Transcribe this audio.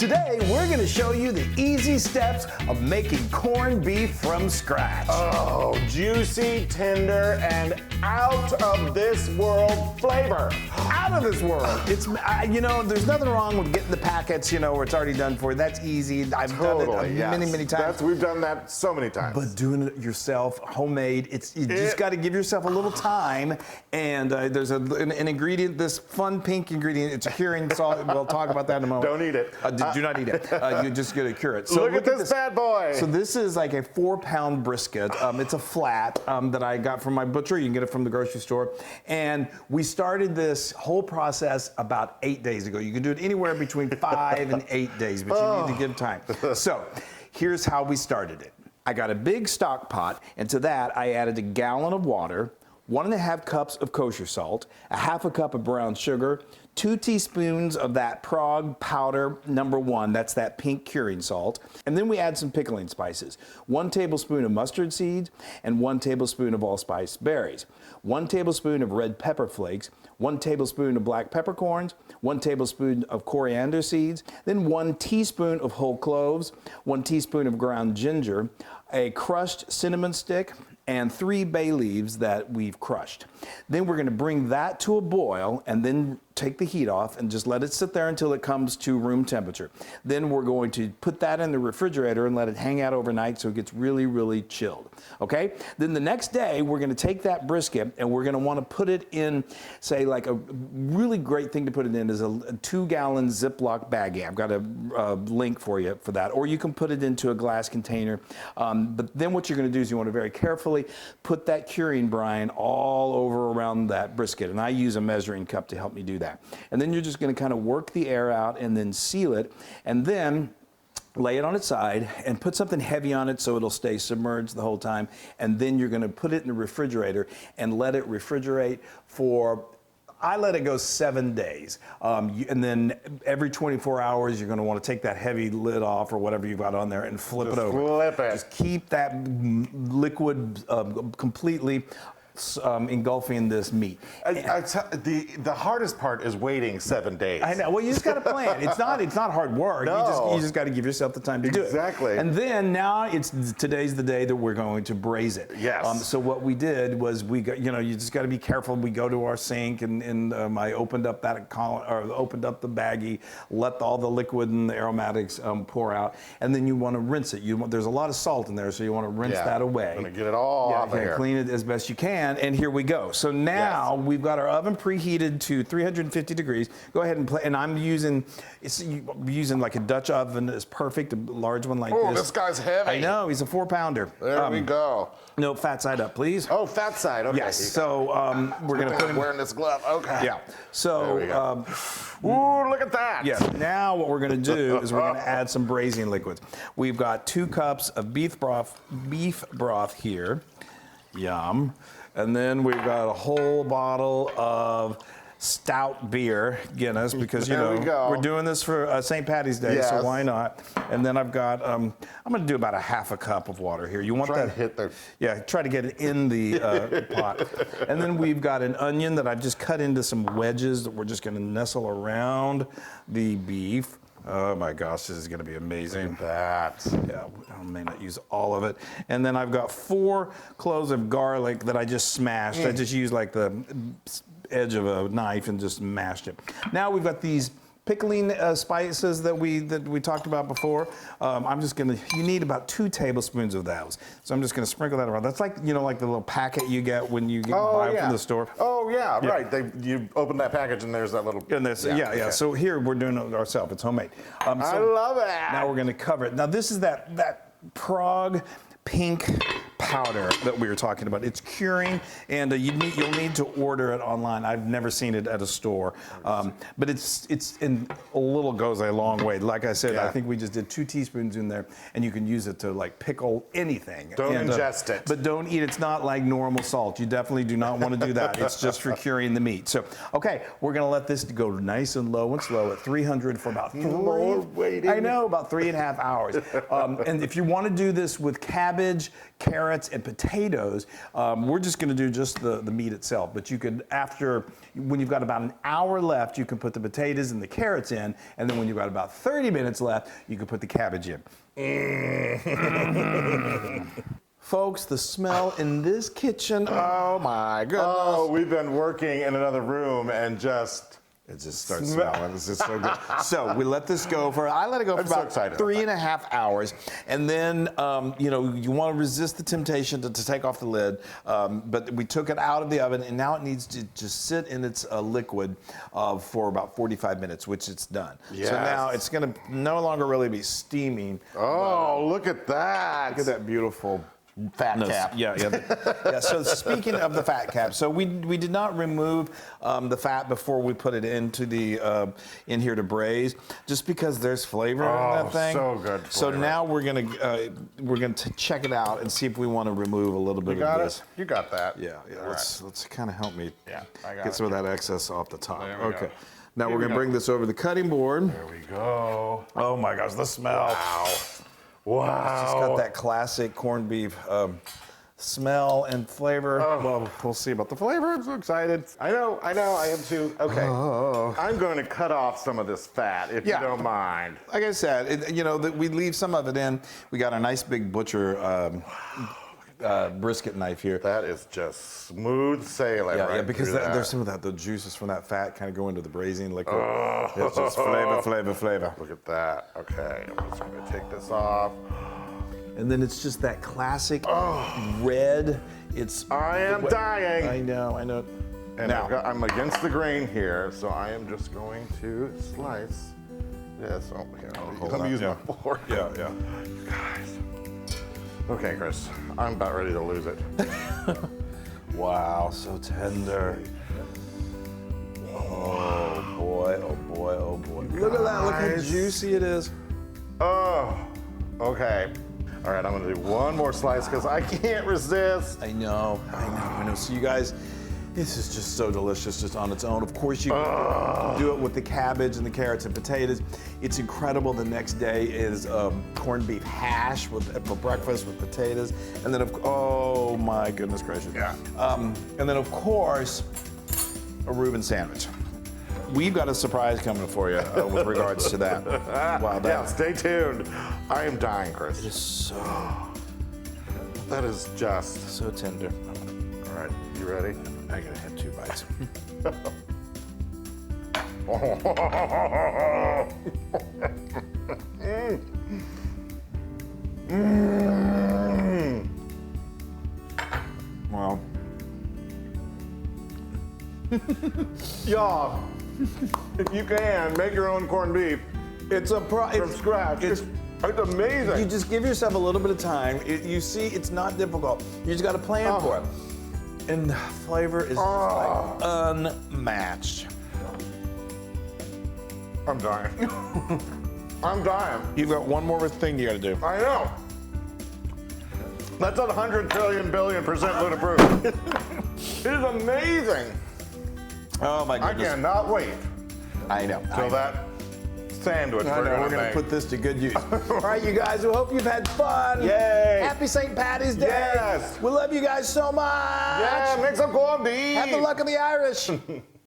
Today, we're going to show you the easy steps of making corned beef from scratch. Oh, juicy, tender, and out of this world flavor. Out of this world. It's, you know, there's nothing wrong with getting the packets, you know, where it's already done for you. That's easy. I've done it many times. We've done that so many times. But doing it yourself, homemade, you just got to give yourself a little time. And there's an ingredient, this fun pink ingredient. It's a curing salt. We'll talk about that in a moment. Don't eat it. Do not eat it. You're just going to cure it. So look at this bad boy. So this is like a 4-pound brisket. It's a flat that I got from my butcher. You can get it from the grocery store. And we started this whole process about 8 days ago. You can do it anywhere between 5 and 8 days, but you need to give time. So here's how we started it. I got a big stock pot, and to that I added a gallon of water, 1.5 cups of kosher salt, a 1/2 cup of brown sugar, 2 teaspoons of that Prague Powder #1, that's that pink curing salt, and then we add some pickling spices, 1 tablespoon of mustard seeds and 1 tablespoon of allspice berries, 1 tablespoon of red pepper flakes, 1 tablespoon of black peppercorns, 1 tablespoon of coriander seeds, then 1 teaspoon of whole cloves, 1 teaspoon of ground ginger, a crushed cinnamon stick, and 3 bay leaves that we've crushed. Then we're going to bring that to a boil and then take the heat off and just let it sit there until it comes to room temperature. Then we're going to put that in the refrigerator and let it hang out overnight so it gets really, really chilled. Okay? Then the next day, we're going to take that brisket and we're going to want to put it in, say, like a really great thing to put it in is a 2-gallon Ziploc baggie. I've got a link for you for that. Or you can put it into a glass container. But then what you're going to do is you want to very carefully put that curing brine all over around that brisket. And I use a measuring cup to help me do that. And then you're just going to kind of work the air out and then seal it. And then lay it on its side and put something heavy on it so it'll stay submerged the whole time. And then you're going to put it in the refrigerator and let it refrigerate for, I let it go 7 days. And then every 24 hours, you're going to want to take that heavy lid off or whatever you've got on there and flip it over. Flip it. Just keep that liquid completely engulfing this meat. The hardest part is waiting 7 days. I know. Well, you just got to plan. It's not hard work. No. You just got to give yourself the time to do it. Exactly. And then now today's the day that we're going to braise it. Yes. So what we did was you just got to be careful. We go to our sink and I opened up opened up the baggie, let all the liquid and the aromatics pour out, and then you want to rinse it. There's a lot of salt in there, so you want to rinse that away. I'm gonna get it all off of here. Clean it as best you can. And here we go. So now we've got our oven preheated to 350 degrees. Go ahead and play. And I'm using like a Dutch oven is perfect, a large one like this. Oh, this guy's heavy. I know, he's a 4-pounder. There we go. No, fat side up, please. Oh, fat side. Okay. Yes. So we're gonna put him wearing this glove. Okay. Yeah. So. Ooh, look at that. Yes. Now what we're going to do is we're going to add some braising liquids. We've got 2 cups of beef broth here. Yum. And then we've got a whole bottle of stout beer, Guinness, because we're doing this for St. Patty's Day, so why not? And then I've got I'm going to do about a 1/2 cup of water here. You want try to hit the try to get it in the pot. And then we've got an onion that I've just cut into some wedges that we're just going to nestle around the beef. Oh my gosh, this is going to be amazing. Look at that. Yeah, I may not use all of it. And then I've got 4 cloves of garlic that I just smashed. I just used like the edge of a knife and just mashed it. Now we've got these pickling spices that we talked about before. You need about 2 tablespoons of those. So I'm just gonna sprinkle that around. That's like, like the little packet you get when you buy from the store. Oh yeah, right. You open that package and there's that little. And this, okay. So here we're doing it ourselves. It's homemade. I love it. Now we're gonna cover it. Now this is that Prague pink powder that we were talking about. It's curing, and you'll need to order it online. I've never seen it at a store, but it's in a little goes a long way. Like I said, I think we just did 2 teaspoons in there, and you can use it to like pickle anything. Don't ingest it. But don't eat. It's not like normal salt. You definitely do not want to do that. It's just for curing the meat. So okay, we're gonna let this go nice and low and slow at 300 for about about 3.5 hours. And if you want to do this with cabbage, carrot, carrots and potatoes. We're just going to do just the meat itself. But you could, when you've got about an hour left, you can put the potatoes and the carrots in. And then when you've got about 30 minutes left, you can put the cabbage in. Folks, the smell in this kitchen, oh my goodness. Oh, we've been working in another room and it just starts smelling. It's just so good. So we let this go I let it go for about 3.5 hours. And then, you want to resist the temptation to take off the lid. But we took it out of the oven, and now it needs to just sit in its liquid for about 45 minutes, which it's done. Yes. So now it's going to no longer really be steaming. Oh, look at that. Look at that beautiful fat cap. Yeah. So speaking of the fat cap, so we did not remove the fat before we put it into in here to braise, just because there's flavor in that thing. So good. So now we're gonna check it out and see if we want to remove a little bit of this. You got that. Yeah. Let's kind of help me I get some of that excess off the top. Okay. Now we're gonna bring this over the cutting board. There we go. Oh my gosh, the smell. Wow. It's just got that classic corned beef smell and flavor. Well, we'll see about the flavor. I'm so excited. I know, I am too. Okay. I'm going to cut off some of this fat, if you don't mind. Like I said, we leave some of it in. We got a nice big butcher brisket knife here. That is just smooth sailing. Yeah, because there's some of the juices from that fat kind of go into the braising liquid. It's just flavor. Look at that. Okay, I'm just going to take this off. And then it's just that classic red. I am dying. I know. And now, I'm against the grain here, so I am just going to slice this. Oh, here. Let me use my fork. Yeah. You guys. Okay, Chris, I'm about ready to lose it. Wow, so tender. Oh boy. Look at that, look how juicy it is. Oh, okay. All right, I'm gonna do one more slice because I can't resist. I know. So you guys, this is just so delicious just on its own. Of course, you can do it with the cabbage and the carrots and potatoes. It's incredible. The next day is corned beef hash for breakfast with potatoes. And then, oh my goodness gracious. Yeah. And then, of course, a Reuben sandwich. We've got a surprise coming for you with regards to that. Wow, yeah, stay tuned. I am dying, Chris. It is so... That is just... so tender. All right, you ready? I gotta have 2 bites. Wow. Y'all, if you can, make your own corned beef. It's from scratch. It's amazing. You just give yourself a little bit of time. You see, it's not difficult. You just got to plan for it. And the flavor is just like unmatched. I'm dying. I'm dying. You've got one more thing you got to do. I know. That's 100 trillion billion% ludicrous. It is amazing. Oh my goodness. I cannot wait. I know. Till that sandwich we're going to put this to good use. All right, you guys, we hope you've had fun. Yay. Happy St. Patty's Day. Yes. We love you guys so much. Yeah, make some corned beef. Have the luck of the Irish.